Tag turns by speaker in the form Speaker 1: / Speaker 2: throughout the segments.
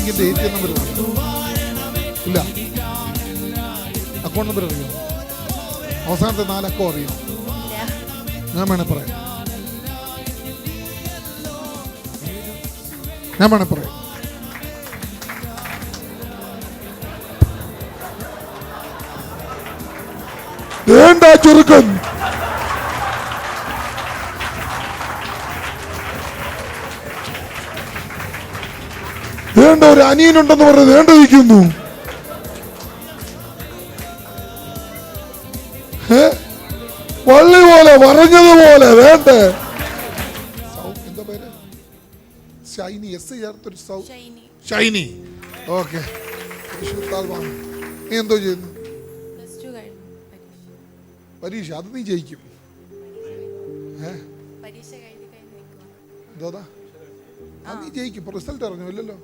Speaker 1: ബാങ്കിന്റെ ATM number ഇല്ല, account number അറിയോ? അവസാനത്തെ 4 അക്കം അറിയോ? ഞാൻ വേണേ പറയാം, ഞാൻ വേണേ പറയാം. വേണ്ട ചുരുക്കൻ. വേണ്ട ഒരു അനിയനുണ്ടെന്ന് പറഞ്ഞ് വേണ്ടിരിക്കുന്നു. വള്ളി പോലെ പറഞ്ഞതുപോലെ വേണ്ടേ. എന്താ പേര്? ഷൈനി. എസ് ചേർത്തൊരു ഷൈനി. ഓക്കെ. നീ എന്തോ ചെയ്യുന്നു? പരീക്ഷ. അത് നീ ജയിക്കും. എന്തോതാ? നീ ജയിക്കും. റിസൾട്ട് അറിഞ്ഞു ഇല്ലല്ലോ?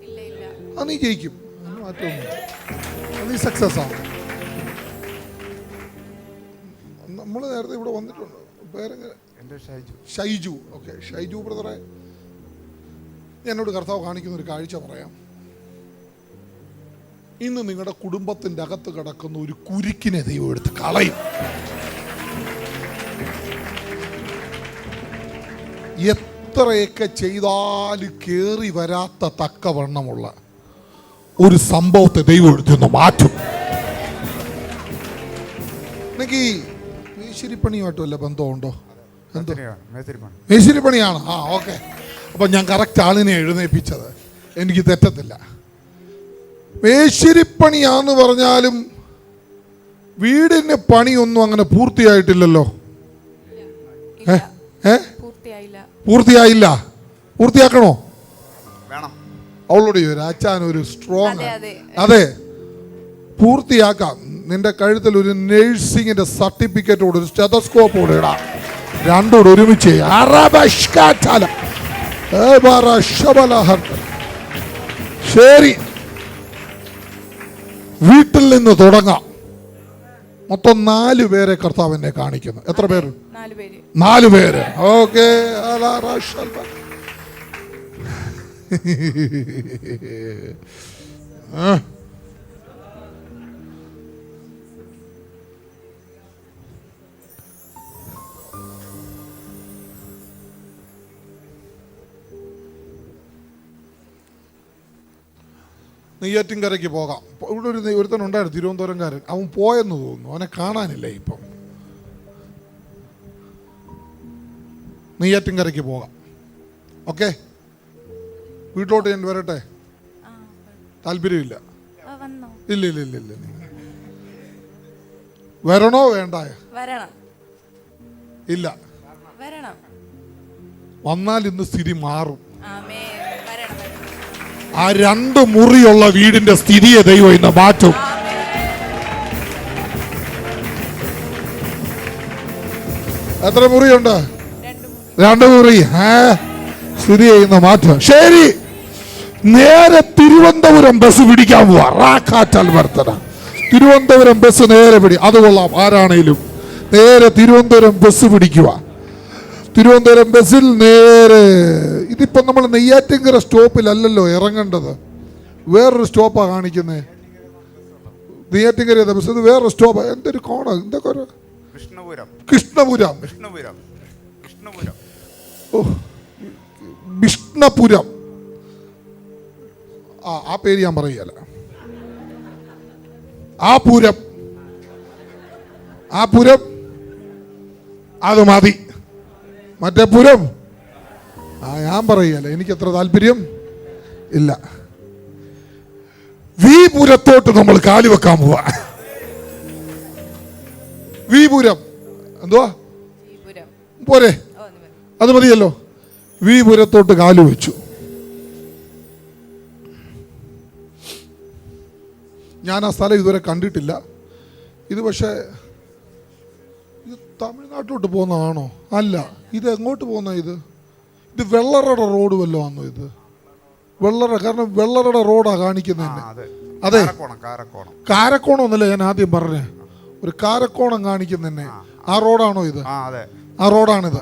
Speaker 1: നീ ജയിക്കും. മാറ്റമൊന്നും. നീ സക്സസ് ആവും. നമ്മൾ നേരത്തെ ഇവിടെ വന്നിട്ടുണ്ട്. പേരെങ്ങനെ? ഷൈജു. ഓക്കെ, ഷൈജു ബ്രദറെ, എന്നോട് കർത്താവ് കാണിക്കുന്ന ഒരു കാഴ്ച പറയാം. ഇന്ന് നിങ്ങളുടെ കുടുംബത്തിൻ്റെ അകത്ത് കിടക്കുന്ന ഒരു കുരുക്കിനെ ദൈവം എടുത്ത് കളയും. എത്രയൊക്കെ ചെയ്താലും കേറി വരാത്ത തക്കവണ്ണമുള്ള ഒരു സംഭവത്തെ ദൈവം എടുത്തൊന്ന് മാറ്റും. എനിക്ക് മേശിരിപ്പണിയുമായിട്ട് വല്ല ബന്ധമുണ്ടോ? എന്തോ മേശിരിപ്പണിയാണ്. ഓക്കെ. അപ്പം ഞാൻ കറക്റ്റ് ആളിനെ എഴുന്നേൽപ്പിച്ചത്. എനിക്ക് തെറ്റത്തില്ല. മേശിരിപ്പണിയാന്ന് പറഞ്ഞാലും വീടിന് പണിയൊന്നും അങ്ങനെ പൂർത്തിയായിട്ടില്ലല്ലോ. പൂർത്തിയായില്ല. പൂർത്തിയാക്കണോ? അവളോട് ചോദിച്ചു. അച്ഛൻ ഒരു സ്ട്രോങ്. അതെ, പൂർത്തിയാക്കാം. നിന്റെ കഴുത്തിൽ ഒരു നഴ്സിംഗിന്റെ സർട്ടിഫിക്കറ്റോട് ഒരു സ്റ്റെതസ്കോപ്പോട് ഇടാം. രണ്ടോട് ഒരുമിച്ച്. ശരി, വീട്ടിൽ നിന്ന് തുടങ്ങാം. മൊത്തം 4 പേരെ കർത്താവ് എന്നെ കാണിക്കുന്നു. എത്ര പേര്? 4 പേര്. ഓക്കെ. നെയ്യാറ്റിൻകരയ്ക്ക് പോകാം. ഇവിടെ ഒരുത്തനുണ്ടായിരുന്നു, തിരുവനന്തപുരംകാരൻ. അവൻ പോയെന്ന് തോന്നുന്നു. അവനെ കാണാനില്ല ഇപ്പം. നെയ്യാറ്റിൻകരയ്ക്ക് പോകാം. ഓക്കെ, വീട്ടിലോട്ട് ഞാൻ വരട്ടെ? താല്പര്യമില്ല. ഇല്ല ഇല്ല ഇല്ല ഇല്ല. വരണോ വേണ്ട? ഇല്ല. വന്നാൽ ഇന്ന് സ്ഥിതി മാറും. ആ 2 മുറിയുള്ള വീടിന്റെ സ്ഥിതിയെ ദൈവം ഇന്ന് മാറ്റും. എത്ര മുറിയുണ്ട്? 2 മുറി. സ്ഥിതി ചെയ്യുന്ന മാറ്റം. ശരി, നേരെ തിരുവനന്തപുരം ബസ് പിടിക്കാൻ പോവാ. തിരുവനന്തപുരം ബസ് നേരെ അത് കൊള്ളാം. ആരാണേലും നേരെ തിരുവനന്തപുരം ബസ് പിടിക്കുക. തിരുവനന്തപുരം ബസ്സിൽ നേരെ. ഇതിപ്പം നമ്മൾ നെയ്യാറ്റിൻകര സ്റ്റോപ്പിലല്ലല്ലോ ഇറങ്ങേണ്ടത്, വേറൊരു സ്റ്റോപ്പാണ് കാണിക്കുന്നത്. നെയ്യാറ്റിൻകര ബസ് ഇത് വേറൊരു സ്റ്റോപ്പ്. എന്തൊരു കോണം. എന്തൊക്കെ കൃഷ്ണപുരം. ഓ, വിഷ്ണുപുരം. ആ പേര് ഞാൻ പറയുകയല്ല. ആ പുരം അത് മതി. മറ്റേ പുരം ഞാൻ പറയുകയല്ല, എനിക്ക് അത്ര താല്പര്യം ഇല്ല. വിപുരത്തോട്ട് നമ്മൾ കാലുവെക്കാൻ പോവാ. വിപുരം എന്തുവാ? പോരെ, അത് മതിയല്ലോ. വിപുരത്തോട്ട് കാലു വെച്ചു. ഞാൻ ആ സ്ഥലം ഇതുവരെ കണ്ടിട്ടില്ല. ഇത് പക്ഷേ ഇത് തമിഴ്നാട്ടിലോട്ട് പോകുന്നതാണോ? അല്ല. ഇത് എങ്ങോട്ട് പോകുന്ന? ഇത് വെള്ളറയുടെ റോഡ് വല്ലതും ആണോ? ഇത് വെള്ളറ, കാരണം വെള്ളറയുടെ റോഡാണ് കാണിക്കുന്നത്. അതെ, കാരക്കോണം എന്നല്ലേ ഞാൻ ആദ്യം പറഞ്ഞേ. ഒരു കാരക്കോണം കാണിക്കുന്നതന്നെ. ആ റോഡാണോ ഇത്? ആ റോഡാണിത്.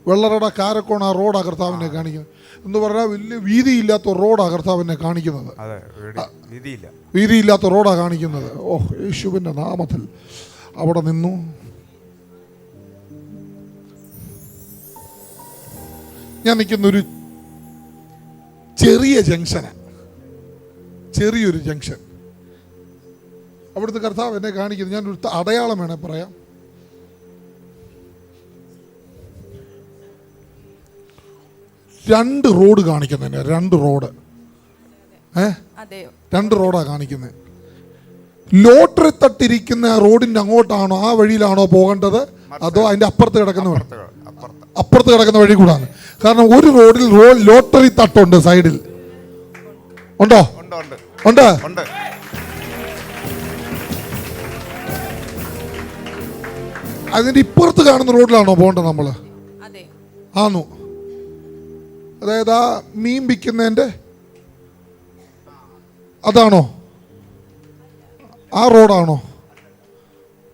Speaker 1: വെള്ളറയുടെ കാരക്കോണം. ആ റോഡാ കർത്താവിനെ കാണിക്കുന്നത്. എന്ന് പറഞ്ഞാൽ വലിയ വീതിയില്ലാത്ത റോഡാണ് കർത്താവ് എന്നെ കാണിക്കുന്നത്. വീതിയില്ലാത്ത റോഡാണ് കാണിക്കുന്നത്. ഓ, യേശുവിൻ്റെ നാമത്തിൽ അവിടെ നിന്നു. ഞാൻ നിൽക്കുന്നൊരു ചെറിയ ജംഗ്ഷനാണ്, ചെറിയൊരു ജംഗ്ഷൻ. അവിടുത്തെ കർത്താവ് എന്നെ കാണിക്കുന്നത്, ഞാനൊരു അടയാളം വേണേ പറയാം. രണ്ട് റോഡ് കാണിക്കുന്നതിന്, രണ്ട് റോഡ്, രണ്ട് റോഡാണ് കാണിക്കുന്നത്. ലോട്ടറി തട്ടിരിക്കുന്ന റോഡിന്റെ അങ്ങോട്ടാണോ, ആ വഴിയിലാണോ പോകേണ്ടത്, അതോ അതിന്റെ അപ്പുറത്ത് കിടക്കുന്ന വഴി കൂടാണ്? കാരണം ഒരു റോഡിൽ ലോട്ടറി തട്ടുണ്ട്, സൈഡിൽ ഉണ്ടോ? ഉണ്ട്. അതിന്റെ ഇപ്പുറത്ത് കാണുന്ന റോഡിലാണോ പോകേണ്ടത് നമ്മള്? ആണോ? അതായത് ആ മീൻ വിൽക്കുന്നതിന്റെ അതാണോ, ആ റോഡാണോ?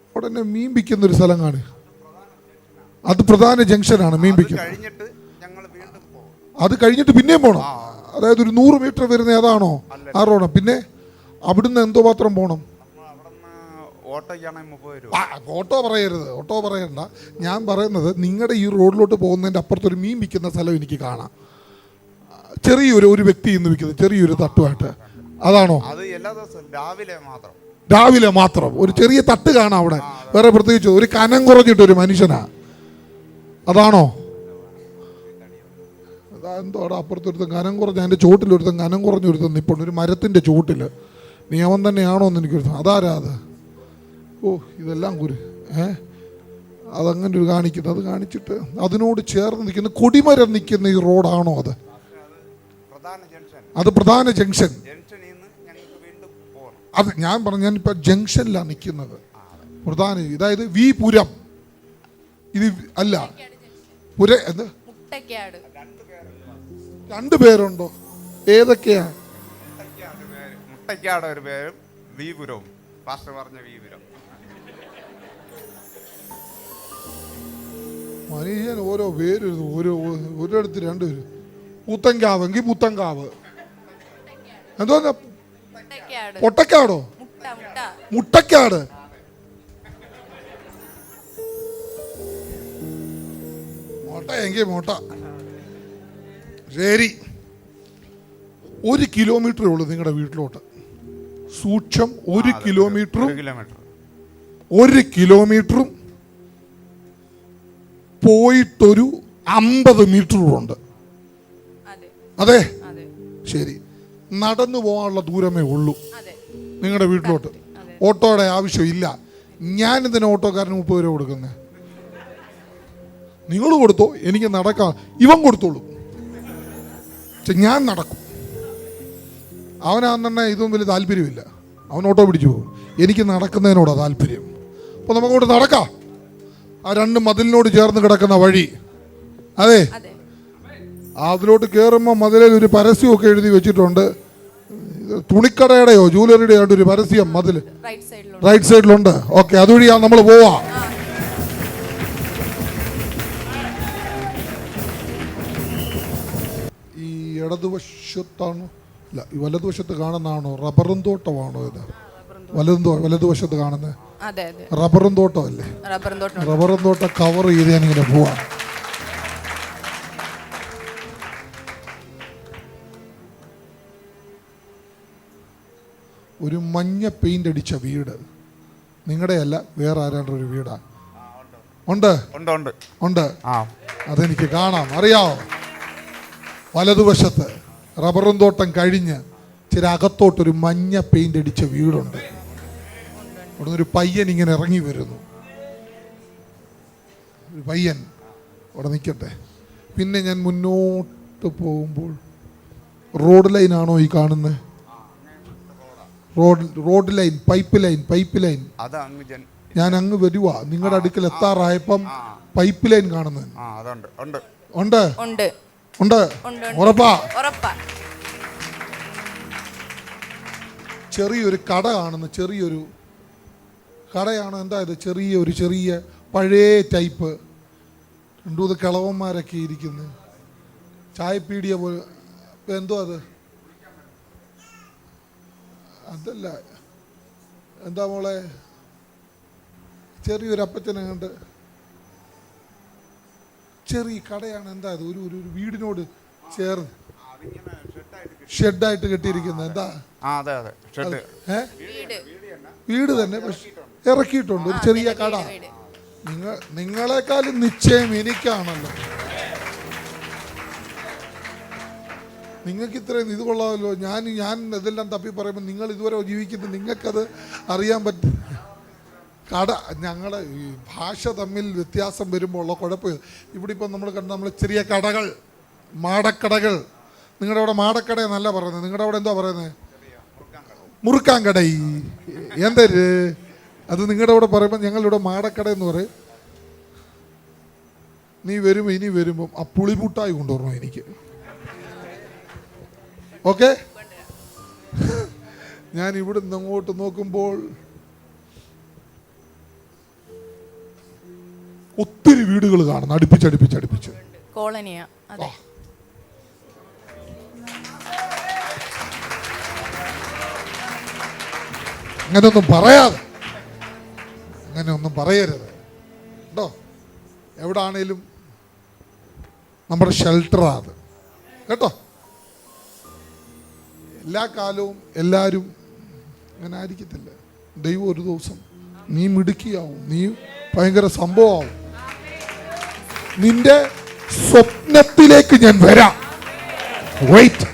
Speaker 1: അവിടെ തന്നെ മീൻ വിൽക്കുന്ന ഒരു സ്ഥലം കാണും, അത് പ്രധാന ജംഗ്ഷനാണ്. മീൻ വിൽക്കുന്നത് അത് കഴിഞ്ഞിട്ട് പിന്നെയും പോകണം. അതായത് ഒരു 100 മീറ്റർ വരുന്ന ഏതാണോ ആ റോഡ്. പിന്നെ അവിടുന്ന് എന്തോ മാത്രം പോകണം? ഓട്ടോ പറയരുത്, ഓട്ടോ പറയണ്ട. ഞാൻ പറയുന്നത് നിങ്ങളുടെ ഈ റോഡിലോട്ട് പോകുന്നതിൻ്റെ അപ്പുറത്തൊരു മീൻ വിൽക്കുന്ന സ്ഥലം എനിക്ക് കാണാം. ചെറിയൊരു വ്യക്തി ഇന്ന് വിൽക്കുന്നത്, ചെറിയൊരു തട്ടുമായിട്ട്. അതാണോ? രാവിലെ മാത്രം ഒരു ചെറിയ തട്ട് കാണാം അവിടെ. വേറെ പ്രത്യേകിച്ച് ഒരു കനം കുറഞ്ഞിട്ടൊരു മനുഷ്യനാ. അതാണോ? എന്തോ അവിടെ അപ്പുറത്തൊരുത്തം കനം കുറഞ്ഞ, അതിൻ്റെ ചോട്ടിലൊരുത്തം കനം കുറഞ്ഞൊരുത്തം നിൽപ്പുണ്ട്, ഒരു മരത്തിൻ്റെ ചോട്ടിൽ. നിയമം തന്നെയാണോ എന്ന് എനിക്കൊരു അതാരാ അത്? ഓ, ഇതെല്ലാം കുരു അതങ്ങനെ ഒരു കാണിക്കുന്നത്. അത് കാണിച്ചിട്ട് അതിനോട് ചേർന്ന് നിൽക്കുന്ന കൊടിമരം നിൽക്കുന്ന ഈ റോഡാണോ അത്? അത് പ്രധാന ജംഗ്ഷൻ. അത് ഞാൻ പറഞ്ഞു, ഞാനിപ്പോൾ ജംഗ്ഷനിലാണ് നിൽക്കുന്നത്. പ്രധാന, അതായത് വി പുരം. ഇത് അല്ല പുര, എന്ത്? രണ്ടു പേരുണ്ടോ? ഏതൊക്കെയാ?
Speaker 2: മുട്ടയ്ക്കാട് ഒരു പേരും വീപുരവും. പാസ്റ്റർ പറഞ്ഞ വീപുരം.
Speaker 1: മനുഷ്യൻ ഓരോ പേര്, ഒരിടത്ത് രണ്ടുപേര്. പുത്തങ്കാവെങ്കിൽ പുത്തങ്കാവ്. എന്തോന്നാ? പൊട്ടക്കാടോ? മുട്ടക്കാട്. മോട്ട എങ്കിൽ മോട്ട. ശരി, 1 കിലോമീറ്ററേ ഉള്ളൂ നിങ്ങളുടെ വീട്ടിലോട്ട്. സൂക്ഷം 1 കിലോമീറ്ററും പോയിട്ടൊരു 50 മീറ്ററുണ്ട്. അതെ, ശരി. നടന്നു പോകാനുള്ള ദൂരമേ ഉള്ളൂ നിങ്ങളുടെ വീട്ടിലോട്ട്. ഓട്ടോയുടെ ആവശ്യമില്ല. ഞാനിതിന് ഓട്ടോക്കാരന് 30 രൂപ കൊടുക്കുന്നത്. നിങ്ങൾ കൊടുത്തോ, എനിക്ക് നടക്കാം. ഇവൻ കൊടുത്തോളൂ, ഞാൻ നടക്കും. അവനാന്നെ ഇതൊന്നും വലിയ താല്പര്യമില്ല, അവൻ ഓട്ടോ പിടിച്ചു പോകും. എനിക്ക് നടക്കുന്നതിനോടാ താല്പര്യം. അപ്പോൾ നമുക്കോട്ട് നടക്കാം. ആ 2 മതിലിനോട് ചേർന്ന് കിടക്കുന്ന വഴി, അതെ, അതിലോട്ട് കയറുമ്പോൾ മതിലിൽ ഒരു പരസ്യമൊക്കെ എഴുതി വെച്ചിട്ടുണ്ട്. തുണിക്കടയുടെയോ ജൂവലറിയുടെയോ ആയിട്ട് ഒരു പരസ്യം മതിൽ റൈറ്റ് സൈഡിലുണ്ട്. ഓക്കെ, അതുവഴിയാ നമ്മൾ പോവാ. ഈ ഇടതുവശത്താണോ, ഇല്ല, ഈ വലതുവശത്ത് കാണുന്നതാണോ റബ്ബറും തോട്ടമാണോ? ഇത് വലതുവശത്ത് കാണുന്നത് റബ്ബറും തോട്ടം അല്ലേ? റബ്ബറും തോട്ടം കവർ ചെയ്ത് ഞാനിങ്ങനെ പോവാ. ഒരു മഞ്ഞ പെയിന്റ് അടിച്ച വീട് നിങ്ങളുടെ അല്ല, വേറെ ആരാണ്ട് ഒരു വീടാ? ഉണ്ട്. അതെനിക്ക് കാണാം, അറിയാവോ? വലതുവശത്ത് റബ്ബറും തോട്ടം കഴിഞ്ഞ് ചില അകത്തോട്ടൊരു മഞ്ഞ പെയിന്റ് അടിച്ച വീടുണ്ട്. അവിടെ ഒരു പയ്യൻ ഇങ്ങനെ ഇറങ്ങി വരുന്നു. ഒരു പയ്യൻ അവിടെ നിൽക്കട്ടെ. പിന്നെ ഞാൻ മുന്നോട്ട് പോകുമ്പോൾ റോഡ് ലൈനാണോ ഈ കാണുന്നത്? Road line, pipe line. ഞാൻ അങ്ങ് വരുവാ, നിങ്ങളുടെ അടുക്കൽ എത്താറായപ്പം പൈപ്പ് ലൈൻ കാണുന്നത് ഉണ്ട്. ഉറപ്പാ? ചെറിയൊരു കട കാണുന്നു, ചെറിയൊരു കടയാണ്. എന്താ ഇത്? ചെറിയ പഴയ ടൈപ്പ് 2-3 കിളവന്മാരൊക്കെ ഇരിക്കുന്നു. ചായപ്പീടിയ പോലെ. ഇപ്പം എന്തോ അത് അതല്ല, എന്താ മോളെ, ചെറിയൊരു അപ്പച്ചനെ കണ്ട് ചെറിയ കടയാണ്. എന്താ അത്? ഒരു ഒരു വീടിനോട് ചേർന്ന് ഷെഡായിട്ട് കെട്ടിയിരിക്കുന്നത്. എന്താ? വീട് തന്നെ, പക്ഷെ ഇറക്കിയിട്ടുണ്ട് ഒരു ചെറിയ കട. നിങ്ങളെക്കാളും നിശ്ചയം എനിക്കാണല്ലോ. നിങ്ങൾക്ക് ഇത്രയും ഇത് കൊള്ളാമല്ലോ. ഞാൻ ഇതെല്ലാം തപ്പി പറയുമ്പോൾ നിങ്ങൾ ഇതുവരെ ജീവിക്കുന്നത്, നിങ്ങൾക്കത് അറിയാൻ പറ്റും. കട, ഞങ്ങളുടെ ഈ ഭാഷ തമ്മിൽ വ്യത്യാസം വരുമ്പോൾ ഉള്ള കുഴപ്പം. ഇവിടെ ഇപ്പം നമ്മൾ കണ്ട നമ്മൾ ചെറിയ കടകൾ, മാടക്കടകൾ. നിങ്ങളുടെ അവിടെ മാടക്കട എന്നല്ല പറയുന്നത്, നിങ്ങളുടെ അവിടെ എന്താ പറയുന്നത്? മുറുക്കാൻകട. എന്തര് അത്? നിങ്ങളുടെ അവിടെ പറയുമ്പോൾ ഞങ്ങളിവിടെ മാടക്കട എന്ന് പറയും. നീ വരുമ്പോൾ, ഇനി വരുമ്പം ആ പുളിമുട്ടായി കൊണ്ടുവരണം എനിക്ക്. ഓക്കെ? ഞാൻ ഇവിടുന്ന് അങ്ങോട്ട് നോക്കുമ്പോൾ ഒത്തിരി വീടുകൾ കാണുന്നു, അടുപ്പിച്ച്
Speaker 3: കോളനിയാ. അതെ.
Speaker 1: അങ്ങനെയൊന്നും പറയാതെ, അങ്ങനെയൊന്നും പറയരുത് കേട്ടോ. എവിടാണേലും നമ്മുടെ ഷെൽട്ടറാ അത് കേട്ടോ. എല്ലാ കാലവും എല്ലാവരും അങ്ങനെ ആയിരിക്കത്തില്ല. ദൈവം ഒരു ദിവസം നീ മിടുക്കിയാവും, നീ ഭയങ്കര സംഭവമാവും. നിന്റെ സ്വപ്നത്തിലേക്ക് ഞാൻ വരാം. വെയിറ്റ്,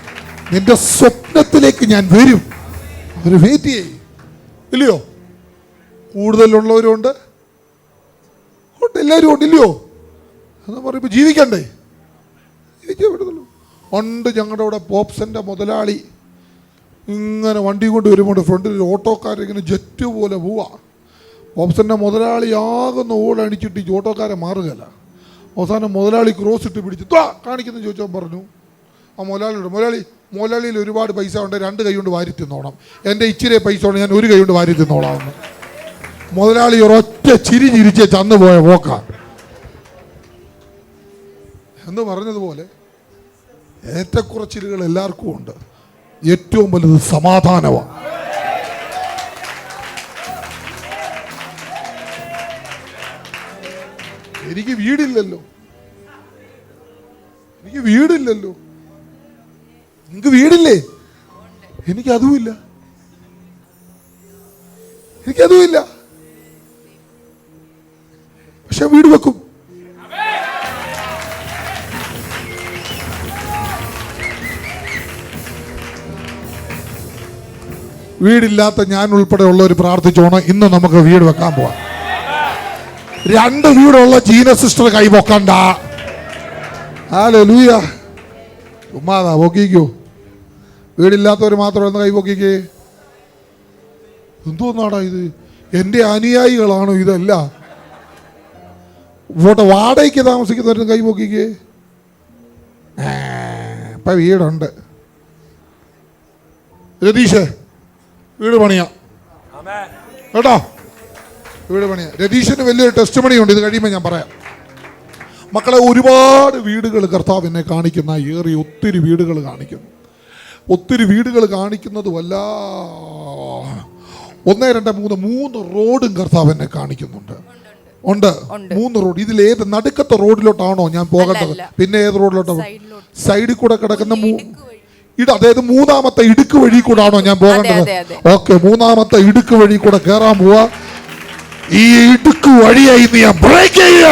Speaker 1: നിന്റെ സ്വപ്നത്തിലേക്ക് ഞാൻ വരും. ഒരു വെയിറ്റ് ചെയ്യ്, ഇല്ലയോ? കൂടുതലുള്ളവരുണ്ട്, എല്ലാവരും ഉണ്ട്, ഇല്ലയോ? എന്ന് പറയുമ്പോൾ ജീവിക്കണ്ടേ? ജീവിക്കാൻ പറ്റത്തുള്ളൂ. ഉണ്ട് ഞങ്ങളുടെ അവിടെ പോപ്സൻ്റെ മുതലാളി ഇങ്ങനെ വണ്ടി കൊണ്ട് വരുമ്പോൾ ഫ്രണ്ടിൽ ഒരു ഓട്ടോക്കാരിങ്ങനെ ജെറ്റ് പോലെ പോവാ. പോപ്സൻ്റെ മുതലാളി ആകുന്ന ഓടണിച്ചിട്ട് ഈ ഓട്ടോക്കാരെ മാറുകയല്ല. അവസാനം മുതലാളി ക്രോസ് ഇട്ട് പിടിച്ച് കാണിക്കുന്നു ചോദിച്ചാൽ പറഞ്ഞു, ആ മുതലാളിയിൽ ഒരുപാട് പൈസ ഉണ്ട്, 2 കൈ കൊണ്ട് വാരി തിന്നോണം. എൻ്റെ ഇച്ചിരി പൈസ ഉണ്ട്, ഞാൻ 1 കൈ കൊണ്ട് വാരി തിന്നോളാം. മുതലാളി ഒരൊറ്റ ചിരിച്ച് ചന്നു പോയ പോക്ക എന്ന് പറഞ്ഞതുപോലെ ഏറ്റക്കുറച്ചിലുകൾ എല്ലാവർക്കും ഉണ്ട്. ഏറ്റവും വലുത് സമാധാനമാണ്. എനിക്ക് വീടില്ലല്ലോ. നിങ്ങൾക്ക് വീടില്ലേ? എനിക്കതുമില്ല. പക്ഷെ വീട് വെക്കും. വീടില്ലാത്ത ഞാൻ ഉൾപ്പെടെ ഉള്ളവർ പ്രാർത്ഥിച്ചോണം, ഇന്ന് നമുക്ക് വീട് വെക്കാൻ പോവാം. 2 വീടുള്ള ജീന സിസ്റ്റർ കൈപൊക്കണ്ട. ഹല്ലേലൂയ. ഉമ്മാതാ പൊക്കിക്കോ. വീടില്ലാത്തവർ മാത്രം കൈപൊക്കിക്കേ. എന്തോന്നാടാ ഇത്? എൻ്റെ അനുയായികളാണോ ഇതല്ല? വാടകയ്ക്ക് താമസിക്കുന്നവരും കൈപൊക്കിക്കേ. ഇപ്പം വീടുണ്ട്. രതീഷ്, വീട് പണിയാം കേട്ടോ. വീട് പണിയാം. രതീഷിന് വലിയൊരു ടെസ്റ്റ് മണിയുണ്ട്, ഇത് കഴിയുമ്പോൾ ഞാൻ പറയാം. മക്കളെ, ഒരുപാട് വീടുകൾ കർത്താവ് എന്നെ കാണിക്കുന്ന ഒത്തിരി വീടുകൾ കാണിക്കുന്നു. ഒത്തിരി വീടുകൾ കാണിക്കുന്നത് 1, 2, 3 റോഡും കർത്താവ് എന്നെ കാണിക്കുന്നുണ്ട്. ഉണ്ട് 3 റോഡ്. ഇതിലേത് നടുക്കത്തെ റോഡിലോട്ടാണോ ഞാൻ പോകേണ്ടത്? പിന്നെ ഏത് റോഡിലോട്ടാണ്? സൈഡിൽ കൂടെ കിടക്കുന്ന അതായത് 3ാമത്തെ ഇടുക്ക് വഴി കൂടാണോ ഞാൻ പോകേണ്ടത്? ഓക്കെ, 3ാമത്തെ ഇടുക്ക് വഴി കൂടെ കയറാൻ പോവാ. ഈ ഇടുക്ക് വഴിയായി നീ ബ്രേക്ക് ചെയ്യുക.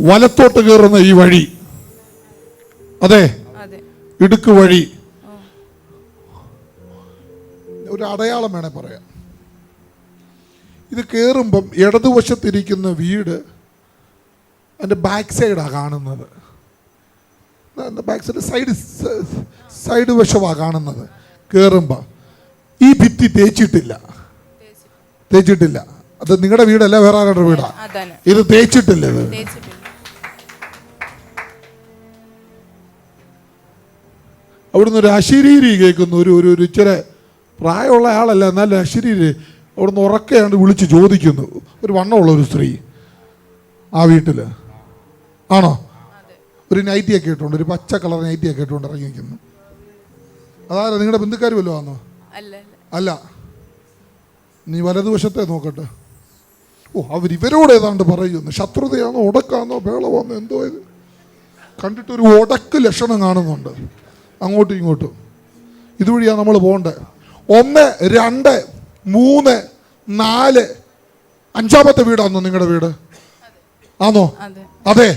Speaker 1: വലത്തോട്ട് കയറുന്ന ഈ വഴി, അതെ, ഇടുക്ക് വഴി. ഒരു അടയാളം വേണേ പറയാം. ഇത് കയറുമ്പം ഇടതുവശത്തിരിക്കുന്ന വീട് അതിൻ്റെ ബാക്ക് സൈഡാണ് കാണുന്നത്. ബാക്ക് സൈഡ് വശമാണ് കാണുന്നത്. കയറുമ്പോൾ ഈ ഭിത്തി തേച്ചിട്ടില്ല. അത് നിങ്ങളുടെ വീടല്ല, വേറെ ആരുടെ വീടാ? ഇത് തേച്ചിട്ടില്ല. ഇത് അവിടുന്ന് ഒരു അശരീരി കേൾക്കുന്നു. ഒരു ഇച്ചിരി പ്രായമുള്ള ആളല്ല, എന്നാലും അശരീരി അവിടുന്ന് ഉറക്കെയാണ്ട് വിളിച്ച് ചോദിക്കുന്നു. ഒരു വണ്ണമുള്ള ഒരു സ്ത്രീ ആ വീട്ടിൽ ആണോ? ഒരു നൈറ്റിയൊക്കെ ഇട്ടുകൊണ്ട്, ഒരു പച്ച കളർ നൈറ്റിയൊക്കെ ഇട്ടുകൊണ്ട് ഇറങ്ങി നിൽക്കുന്നു. അതാരാ? നിങ്ങളുടെ ബന്ധുക്കാർ വല്ലതും ആണോ? അല്ല. നീ വലതുവശത്തെ നോക്കട്ടെ. അവരിവരോട് ഏതാണ്ട് പറയുന്നു. ശത്രുതയാണോ, ഉടക്കാണോ, ബേളമാണോ, എന്തോ ഇത് കണ്ടിട്ടൊരു ഉടക്ക് ലക്ഷണം കാണുന്നുണ്ട് അങ്ങോട്ടും ഇങ്ങോട്ടും. ഇതുവഴിയാണ് നമ്മൾ പോകേണ്ടത്. 1, 2, 3, 4, 5ാമത്തെ വീടാണോ നിങ്ങളുടെ വീട്? ആണോ? അതെ.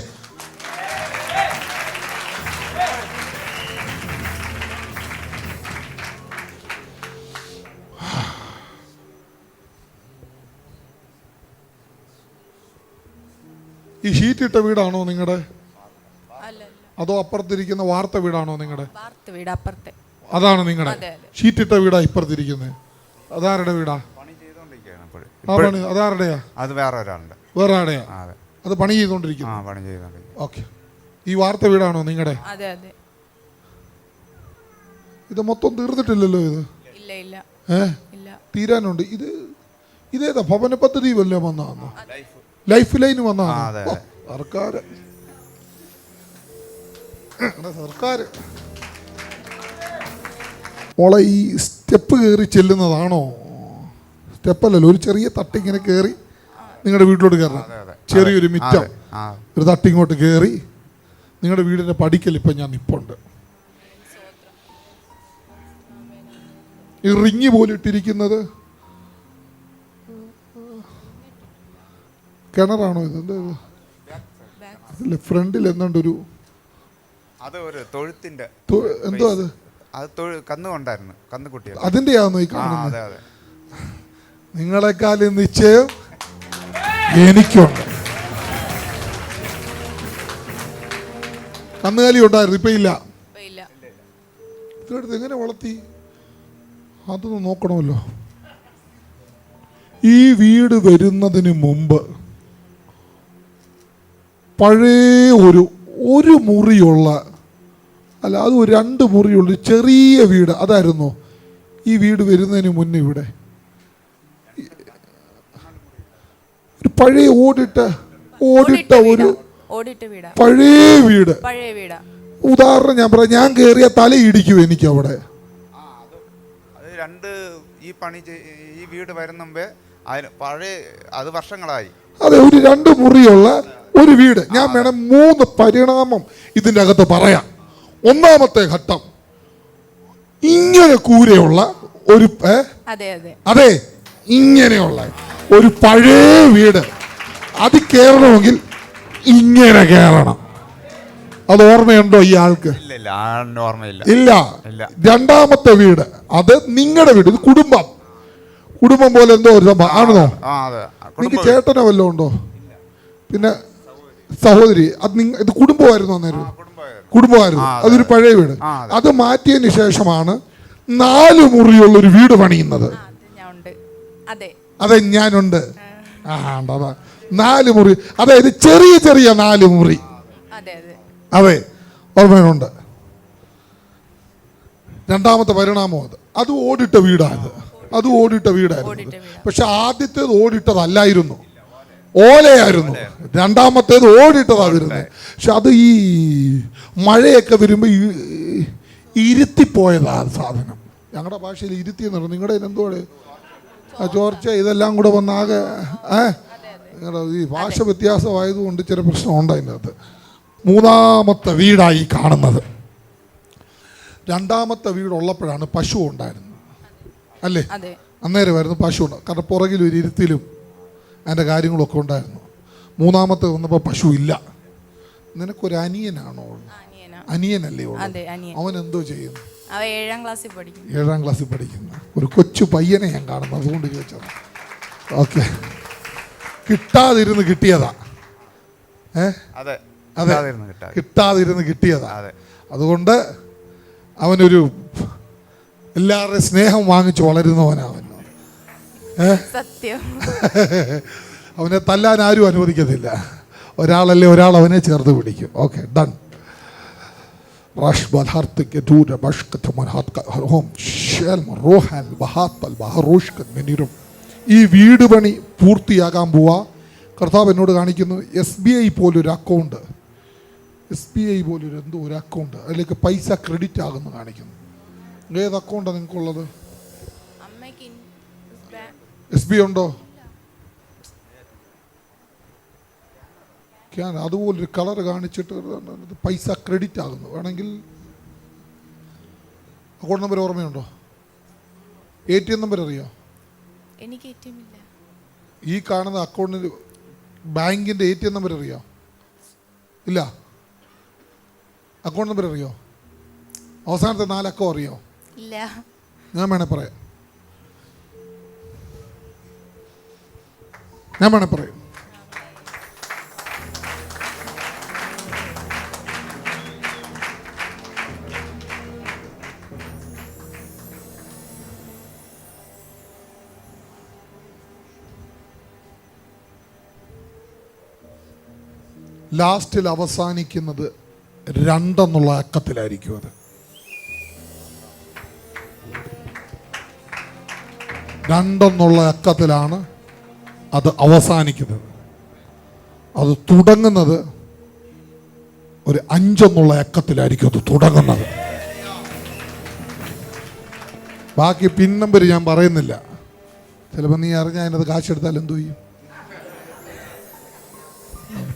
Speaker 1: ഈ ഷീറ്റിട്ട വീടാണോ നിങ്ങളുടെ? അതോ അപ്പുറത്തിരിക്കുന്ന വാർത്ത വീടാണോ നിങ്ങളുടെ? അതാണ് നിങ്ങളുടെ ഷീറ്റിട്ട വീടാ ഇപ്പുറത്തിരിക്കുന്നത്. അതാരുടെ വീടാ? അതാരുടെയാ?
Speaker 2: അത് വേറെ ഒരാളുണ്ട്.
Speaker 1: വേറെ ആരുടെയാ? അത് പണി ചെയ്തോണ്ടിരിക്കുന്നു. ഓക്കെ. ഈ വാർത്ത വീടാണോ നിങ്ങളുടെ? ഇത് മൊത്തം തീർന്നിട്ടില്ലല്ലോ ഇത്. തീരാനുണ്ട്. ഇതേതാ ഭവന പദ്ധതി വല്ലതും വന്നാന്നോ? Life line വന്നാന്നോ? സർക്കാർ മോളെ ഈ സ്റ്റെപ്പ് കയറി ചെല്ലുന്നതാണോ? സ്റ്റെപ്പല്ലല്ലോ, ഒരു ചെറിയ തട്ടിങ്ങനെ കയറി നിങ്ങളുടെ വീട്ടിലോട്ട് കയറണം. ചെറിയൊരു മിറ്റം, ഒരു തട്ടിങ്ങോട്ട് കയറി നിങ്ങളുടെ വീടിൻ്റെ പടിക്കൽ ഇപ്പം ഞാൻ നിപ്പുണ്ട്. ഈ റിങ് പോലെ ഇട്ടിരിക്കുന്നത് കിണറാണോ ഇത്? എന്താ ഇത്? ഫ്രണ്ടിൽ എന്താണ്ടൊരു എന്തോ അത് അതിൻ്റെയാണോ ഈ കാണുന്നത്? നിങ്ങളെക്കാളും നിശ്ചയം എനിക്കുണ്ട്. കന്നുകാലി ഉണ്ടായിരുന്നു, ഇപ്പൊ ഇല്ല. ഇതെടുത്ത് എങ്ങനെ വളർത്തി? അതൊന്ന് നോക്കണമല്ലോ. ഈ വീട് വരുന്നതിന് മുമ്പ് പഴയ ഒരു മുറിയുള്ള, അല്ല അത് 2 മുറിയുള്ള ചെറിയ വീട് അതായിരുന്നു ഈ വീട് വരുന്നതിന് മുന്നേ. ഇവിടെ ഒരു പഴയ ഓടിട്ട ഒരു പഴയ വീട്. ഉദാഹരണം ഞാൻ പറയാം, ഞാൻ കയറിയ തലയിടിക്കും എനിക്ക് അവിടെ.
Speaker 2: ഈ വീട് വരുന്ന മുമ്പേ പഴയ അത് വർഷങ്ങളായി.
Speaker 1: അതെ, ഒരു 2 മുറിയുള്ള ഒരു വീട്. ഞാൻ വേണം 3 പരിണാമം ഇതിൻ്റെ അകത്ത് പറയാം. 1ാമത്തെ ഘട്ടം, ഇങ്ങനെ കൂരയുള്ള ഒരു അതെ ഇങ്ങനെയുള്ള ഒരു പഴയ വീട്. അത് കയറണമെങ്കിൽ ഇങ്ങനെ കയറണം. അത് ഓർമ്മയുണ്ടോ ഈ ആൾക്ക്? ഇല്ല. 2ാമത്തെ വീട് അത് നിങ്ങളുടെ വീട്. ഇത് കുടുംബം പോലെ എന്തോ ഒരു സംഭവം ആണോ? നിങ്ങൾക്ക് ചേട്ടനോ വല്ലതും ഉണ്ടോ? പിന്നെ സഹോദരി? ഇത് കുടുംബമായിരുന്നു അന്നേരം? കുടുംബമായിരുന്നു. അതൊരു പഴയ വീട്. അത് മാറ്റിയതിന് ശേഷമാണ് 4 മുറിയുള്ളൊരു വീട് പണിയുന്നത്. അതെ, ഞാനുണ്ട്. അതാ 4 മുറി, അതായത് ചെറിയ 4 മുറി. അതെ, ഓർമ്മയുണ്ട്. 2ാമത്തെ പരിണാമം അത് ഓടിട്ട വീടാണ്. അത് ഓടിട്ട വീടായിരുന്നു. പക്ഷെ ആദ്യത്തേത് ഓടിട്ടതല്ലായിരുന്നു, ഓലയായിരുന്നു. 2ാമത്തേത് ഓടിട്ടതാ വരുന്നത്. പക്ഷെ അത് ഈ മഴയൊക്കെ വരുമ്പോൾ ഇരുത്തിപ്പോയതാ സാധനം. ഞങ്ങളുടെ ഭാഷയിൽ ഇരുത്തി എന്ന് പറഞ്ഞു. നിങ്ങളുടെ എന്തോ ചോർച്ച ഇതെല്ലാം കൂടെ വന്നാകെ നിങ്ങളുടെ ഈ ഭാഷ വ്യത്യാസമായതുകൊണ്ട് ചില പ്രശ്നമുണ്ട് അതിൻ്റെ അകത്ത്. 3ാമത്തെ വീടായി കാണുന്നത്. 2ാമത്തെ വീടുള്ളപ്പോഴാണ് പശു ഉണ്ടായിരുന്നത്, അല്ലേ? അന്നേരമായിരുന്നു പശു ഉണ്ട്. കാരണം പുറകിൽ ഒരു ഇരുത്തിലും അതിൻ്റെ കാര്യങ്ങളൊക്കെ ഉണ്ടായിരുന്നു. 3ാമത്തെ വന്നപ്പോൾ പശു ഇല്ല. നിനക്കൊരു അനിയനാണോ? അനിയനല്ലേ ഉള്ളൂ. അവൻ എന്തോ ചെയ്യുന്നു?
Speaker 3: 7ാം ക്ലാസ്സിൽ പഠിക്കുന്നു.
Speaker 1: 7ാം ക്ലാസ്സിൽ പഠിക്കുന്ന ഒരു കൊച്ചു പയ്യനെ ഞാൻ കാണുന്നു, അതുകൊണ്ട് ചോദിച്ചത്. ഓക്കെ, കിട്ടാതിരുന്ന് കിട്ടിയതാ.
Speaker 2: അതെ,
Speaker 1: കിട്ടാതിരുന്ന് കിട്ടിയതാ. അതുകൊണ്ട് അവനൊരു എല്ലാവരുടെയും സ്നേഹം വാങ്ങിച്ച് വളരുന്നവനവൻ.
Speaker 3: സത്യം.
Speaker 1: അവനെ തല്ലാൻ ആരും അനുവദിക്കത്തില്ല. ഒരാളല്ലേ ഒരാൾ അവനെ ചേർത്ത് പിടിക്കും. Okay, done. ഈ വീട് പണി പൂർത്തിയാകാൻ പോവാ. കർത്താവ് എന്നോട് കാണിക്കുന്നു SBI പോലൊരു അക്കൗണ്ട്, SBI പോലൊരു എന്തോ ഒരു അക്കൗണ്ട്, അതിലേക്ക് പൈസ ക്രെഡിറ്റ് ആകുന്നു കാണിക്കുന്നു. ഏത് അക്കൗണ്ടാണ് നിങ്ങൾക്കുള്ളത്?
Speaker 3: അമ്മയ്ക്ക്
Speaker 1: SBI ഉണ്ടോ? അതുപോലൊരു കളർ കാണിച്ചിട്ട് പൈസ ക്രെഡിറ്റ് ആകുന്നു. വേണമെങ്കിൽ അക്കൗണ്ട് നമ്പർ ഓർമ്മയുണ്ടോ? ATM നമ്പർ അറിയോ?
Speaker 3: എനിക്ക് ATM ഇല്ല.
Speaker 1: ഈ കാണുന്ന അക്കൗണ്ടിന് ബാങ്കിൻ്റെ ATM നമ്പർ അറിയോ? ഇല്ല. അക്കൗണ്ട് നമ്പർ അറിയോ? അവസാനത്തെ 4 അക്കം അറിയോ?
Speaker 3: ഇല്ല.
Speaker 1: ഞാൻ വേണേ പറയാം. ലാസ്റ്റിൽ അവസാനിക്കുന്നത് 2 എന്നുള്ള അക്കത്തിലായിരിക്കും. അത് 2 എന്നുള്ള അക്കത്തിലാണ് അത് അവസാനിക്കുന്നത്. അത് തുടങ്ങുന്നത് ഒരു 5 എന്നുള്ള അക്കത്തിലായിരിക്കും അത് തുടങ്ങുന്നത്. ബാക്കി പിൻ നമ്പർ ഞാൻ പറയുന്നില്ല. ചിലപ്പോൾ നീ അറിഞ്ഞാൽ അതിനകത്ത് കാശെടുത്താൽ എന്തോ ചെയ്യും?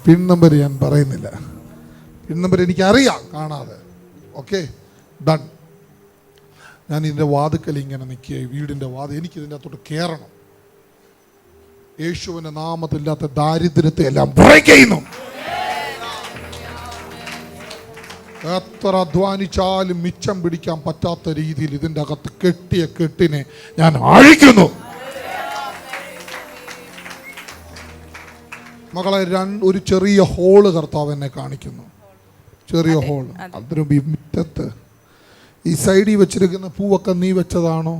Speaker 1: പിൻ നമ്പർ ഞാൻ പറയുന്നില്ല. പിൻ നമ്പർ എനിക്കറിയാം കാണാതെ. Okay, done. ഞാൻ ഇതിൻ്റെ വാതുക്കൽ ഇങ്ങനെ നിൽക്കുക, വീടിൻ്റെ വാതിൽ. എനിക്കിതിൻ്റെ അകത്തോട്ട് കയറണം. യേശുവിൻ്റെ നാമത്തില്ലാത്ത ദാരിദ്ര്യത്തെ എല്ലാം ബ്രേക്ക് ചെയ്യുന്നു. എത്ര അധ്വാനിച്ചാലും മിച്ചം പിടിക്കാൻ പറ്റാത്ത രീതിയിൽ ഇതിൻ്റെ അകത്ത് കെട്ടിയ കെട്ടിനെ ഞാൻ അഴിക്കുന്നു. മകളെ, ഒരു ചെറിയ ഹോള് കർത്താവ് എന്നെ കാണിക്കുന്നു. ചെറിയ ഹോള്. അതിന് മുറ്റത്ത് ഈ സൈഡിൽ വെച്ചിരിക്കുന്ന പൂവൊക്കെ നീ വെച്ചതാണോ?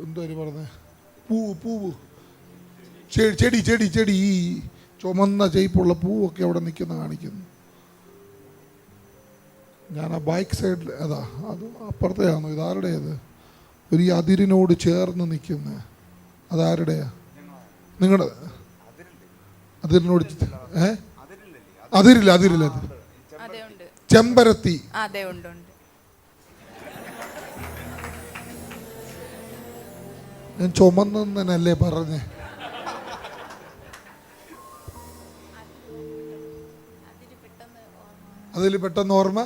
Speaker 1: എന്തോ പറഞ്ഞേ? പൂവ് ചെടി ഈ ചുമന്ന ചെയ്പ്പുള്ള പൂവൊക്കെ അവിടെ നിൽക്കുന്ന കാണിക്കുന്നു. ഞാൻ ആ ബാക്ക് സൈഡിൽ അതാ, അത് അപ്പുറത്തെയാണോ? ഇതാരുടേത്? ഒരു ഈ അതിരിനോട് ചേർന്ന് നിൽക്കുന്ന അതാരുടെയാ? നിങ്ങളുടെ അതിരിനോട് അതിരില്ല ചെമ്പരത്തി. ഞാൻ ചുമന്നല്ലേ പറഞ്ഞേ? അതിൽ പെട്ടെന്ന് ഓർമ്മ.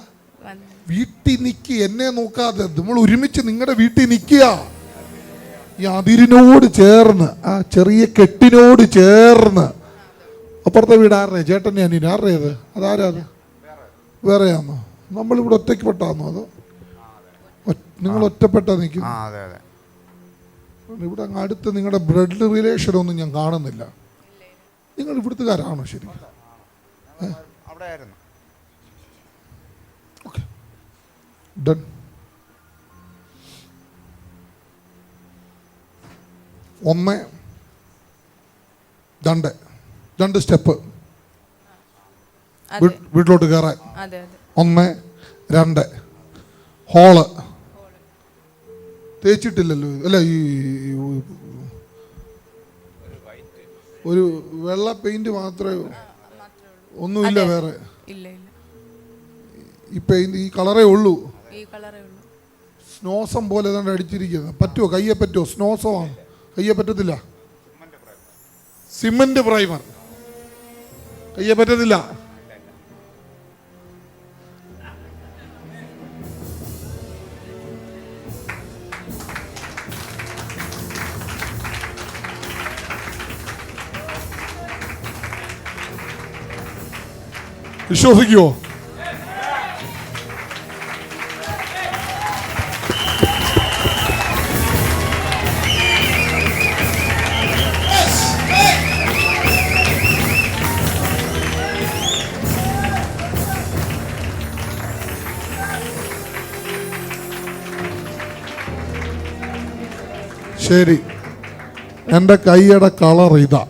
Speaker 1: വീട്ടിൽ നിൽക്കി, എന്നെ നോക്കാതെ നമ്മൾ ഒരുമിച്ച് നിങ്ങളുടെ വീട്ടിൽ നിൽക്കുക. ഈ അതിരിനോട് ചേർന്ന്, ആ ചെറിയ കെട്ടിനോട് ചേർന്ന്. അപ്പുറത്തെ വീട് ആരുടെ? ചേട്ടൻ്റെ അനിയൻ ആരുടേത്? അതാരാ? അത് വേറെയാണോ? നമ്മളിവിടെ ഒറ്റയ്ക്കപ്പെട്ടാന്നോ? അതോ നിങ്ങൾ ഒറ്റപ്പെട്ടാ നിൽക്കും? ഇവിടെ അങ്ങ് അടുത്ത് നിങ്ങളുടെ ബ്ലഡ് റിലേഷനൊന്നും ഞാൻ കാണുന്നില്ല. നിങ്ങൾ ഇവിടുത്തുകാരാണോ ശരിക്കും? Okay, done. ഒന്ന്, രണ്ട് സ്റ്റെപ്പ് വീട്ടിലോട്ട് കയറാൻ. 1, 2 ഹോള്. തേച്ചിട്ടില്ലല്ലോ അല്ല? ഈ ഒരു വെള്ള പെയിന്റ് മാത്രമേ, ഒന്നുമില്ല വേറെ? ഈ പെയിന്റ് ഈ കളറേ ഉള്ളൂ. സ്നോസം പോലെ ഏതാണ്ട് അടിച്ചിരിക്കുന്നത്. പറ്റുമോ? കയ്യെ പറ്റുമോ? സ്നോസമാണ്. കയ്യെ പറ്റത്തില്ല. സിമന്റ് പ്രൈമർ കയ്യെ പറ്റത്തില്ല. വിശ്വസിക്കുവോ? ശരി, എൻ്റെ കൈയുടെ കളർ ഇതാ.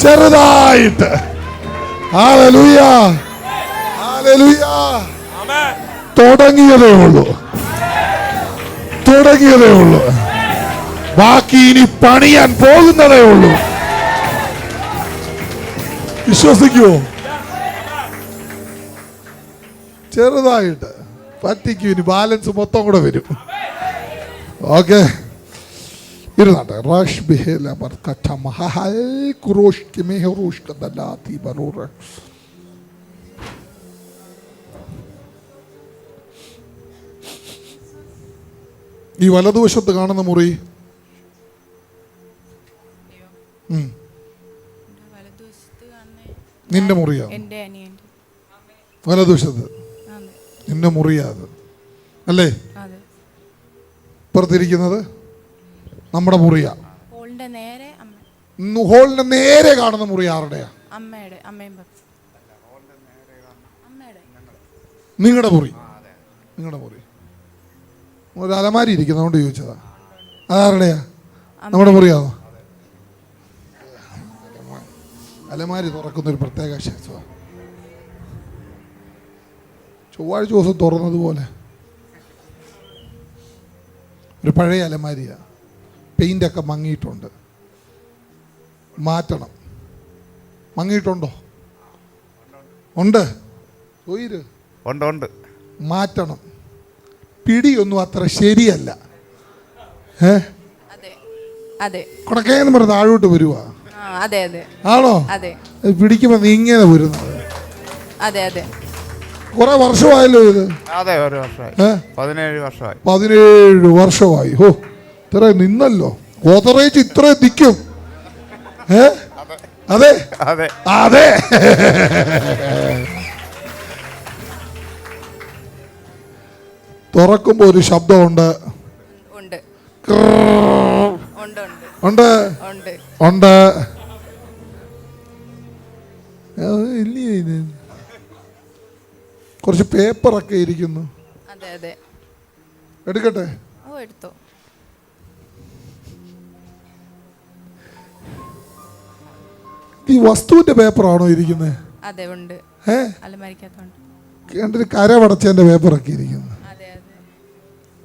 Speaker 1: ചെറുതായിട്ട്. Hallelujah, hallelujah. തുടങ്ങിയതേ ഉള്ളൂ, തുടങ്ങിയതേ ഉള്ളൂ. ബാക്കി ഇനി പണിയാൻ പോകുന്നതേ ഉള്ളൂ. വിശ്വസിക്കുമോ? ചെറുതായിട്ട് പറ്റിക്കും. ഇനി ബാലൻസ് മൊത്തം കൂടെ വരും. ഓക്കെ, ഇരുന്നാട്ടെ. റാഷ് ബിഹേല ബർക്കറ്റ മഹൽ ഖുറൂഷ് കിമഹറൂഷ് കദലാതി ബറൂറ. ഈ വലതുവശത്ത് കാണുന്ന മുറി
Speaker 3: വലതുവശത്ത് കാണുന്ന
Speaker 1: നിന്റെ മുറിയാണ്.
Speaker 3: എൻ്റെ അനിയൻ്റെ.
Speaker 1: വലതുവശത്ത്
Speaker 3: അതെ
Speaker 1: നിന്റെ മുറിയാ അത്, അല്ലേ?
Speaker 3: അതെ.
Speaker 1: പുറത്തിരിക്കുന്നത് നമ്മുടെ മുറിയാ.
Speaker 3: ഹോളിൻ്റെ നേരെ അമ്മ.
Speaker 1: ഹോളിന്റെ നേരെ കാണുന്ന മുറി ആരുടെയാ?
Speaker 3: അമ്മയുടെ. അമ്മയും പപ്പ. അമ്മയുടെ.
Speaker 1: നിങ്ങളുടെ മുറി. നിങ്ങളുടെ മുറി. ഒരു അലമാരി ഇരിക്കുന്നതുകൊണ്ട് ചോദിച്ചതാ. അതാരുടെയാ? നമ്മുടെ മുറിയാണോ? അലമാരി തുറക്കുന്ന ഒരു പ്രത്യേക ശേഷമാണ്. ചൊവ്വാഴ്ച ദിവസം തുറന്നതുപോലെ ഒരു പഴയ അലമാരിയാ. പെയിൻ്റൊക്കെ മങ്ങിയിട്ടുണ്ട്, മാറ്റണം. മങ്ങിയിട്ടുണ്ടോ? ഉണ്ട്.
Speaker 2: ഉണ്ട്.
Speaker 1: മാറ്റണം. പിടിയൊന്നും അത്ര ശരിയല്ല.
Speaker 3: അതെ അതെ.
Speaker 1: കുടക്കേന്ന് പറഞ്ഞ് താഴോട്ട് വരുവാ.
Speaker 3: അതെ അതെ.
Speaker 1: ആണോ?
Speaker 3: അതെ.
Speaker 1: പിടിക്കുമ്പോ നീ ഇങ്ങനെ വരുന്നത്.
Speaker 3: അതെ അതെ.
Speaker 1: കുറെ വർഷമായല്ലോ ഇത്.
Speaker 2: അതെ, ഒരു വർഷമായി. 17 വർഷമായി.
Speaker 1: 17 വർഷമായി. ഹോ, ഇത്ര നിന്നല്ലോ. ഗോതറേജ് ഇത്ര നിൽക്കും. അതെ
Speaker 2: അതെ
Speaker 1: അതെ. തുറക്കുമ്പോ ഒരു ശബ്ദമുണ്ട്.
Speaker 3: ഉണ്ട് ഉണ്ട്
Speaker 1: ഉണ്ട്
Speaker 3: ഉണ്ട്
Speaker 1: ഉണ്ട്. ഇല്ലേ, കുറച്ച് പേപ്പറൊക്കെ ഇരിക്കുന്നു.
Speaker 3: അതെ അതെ.
Speaker 1: എടുക്കട്ടെ?
Speaker 3: ഓ, എടുത്തോ.
Speaker 1: ഈ വസ്തുവിന്റെ പേപ്പറാണോ ഇരിക്കുന്നത്?
Speaker 3: അതെ, ഉണ്ട്. അലമാരിക്കകത്തുണ്ട്.
Speaker 1: കണ്ടിട്ട് കരവടച്ചതിന്റെ പേപ്പറൊക്കെ ഇരിക്കുന്നു.
Speaker 3: അതെ അതെ.